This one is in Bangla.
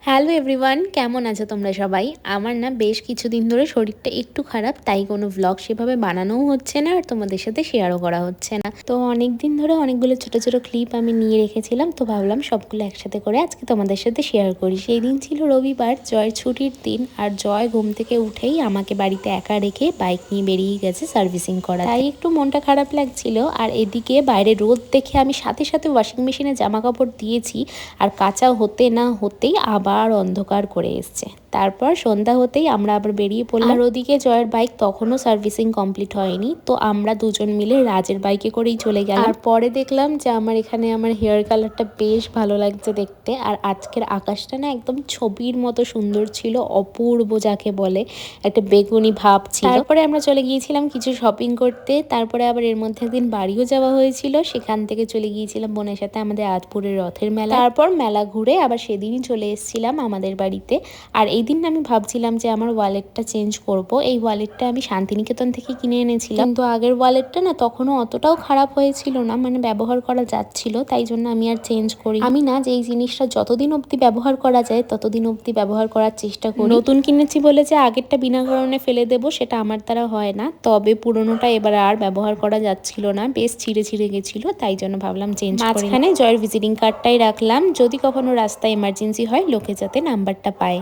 হ্যালো এভরিওয়ান, কেমন আছো তোমরা সবাই? আমার না বেশ কিছুদিন ধরে শরীরটা একটু খারাপ, তাই কোনো ভ্লগ সেভাবে বানানোও হচ্ছে না আর তোমাদের সাথে শেয়ারও করা হচ্ছে না। তো অনেক দিন ধরে অনেকগুলো ছোট ছোট ক্লিপ আমি নিয়ে রেখেছিলাম, তো ভাবলাম সবগুলো একসাথে করে আজকে তোমাদের সাথে শেয়ার করি। সেই দিন ছিল রবিবার, জয়ের ছুটির দিন, আর জয় ঘুম থেকে উঠেই আমাকে বাড়িতে একা রেখে বাইক নিয়ে বেরিয়ে গেছে সার্ভিসিং করা, তাই একটু মনটা খারাপ লাগছিল। আর এদিকে বাইরে রোদ দেখে আমি সাথে সাথে ওয়াশিং মেশিনে জামা কাপড় দিয়েছি, আর কাঁচা হতে না হতেই আবার অন্ধকার করে এসছে। তারপর সন্ধ্যা হতেই আমরা আবার বেরিয়ে পড়লাম। আর ওদিকে জয়ের বাইক তখনও সার্ভিসিং কমপ্লিট হয়নি, তো আমরা দুজন মিলে রাজের বাইকে করেই চলে গেলাম। আর পরে দেখলাম যে আমার এখানে আমার হেয়ার কালারটা বেশ ভালো লাগছে দেখতে, আর আজকের আকাশটা না একদম ছবির মতো সুন্দর ছিল, অপূর্ব যাকে বলে, একটা বেগুনি ভাব ছিল। তারপরে আমরা চলে গিয়েছিলাম কিছু শপিং করতে, তারপরে আবার এর মধ্যে একদিন বাড়িও যাওয়া হয়েছিল, সেখান থেকে চলে গিয়েছিলাম বোনের সাথে আমাদের আদপুরের রথের মেলা। তারপর মেলা ঘুরে আবার সেদিনই চলে এসেছিলাম আমাদের বাড়িতে। আর এই দিন আমি ভাবছিলাম যে আমার ওয়ালেটটা চেঞ্জ করব। এই ওয়ালেটটা আমি শান্তিনিকেতন থেকে কিনে এনেছিলাম, কিন্তু আগের ওয়ালেটটা না তখনও অতটাও খারাপ হয়েছিল না, মানে ব্যবহার করা যাচ্ছিল, তাই জন্য আমি আর চেঞ্জ করি। আমি না যে এই জিনিসটা যতদিন অবধি ব্যবহার করা যায় ততদিন অবধি ব্যবহার করার চেষ্টা করি। নতুন কিনেছি বলে যে আগেরটা বিনা কারণে ফেলে দেবো সেটা আমার দ্বারা হয় না, তবে পুরোনোটা এবার আর ব্যবহার করা যাচ্ছিল না, বেশ ছিঁড়ে ছিঁড়ে গেছিল, তাই জন্য ভাবলাম চেঞ্জ করি। মাঝখানে জয়ের ভিজিটিং কার্ডটাই রাখলাম, যদি কখনো রাস্তায় এমার্জেন্সি হয় লোকে যাতে নাম্বারটা পায়।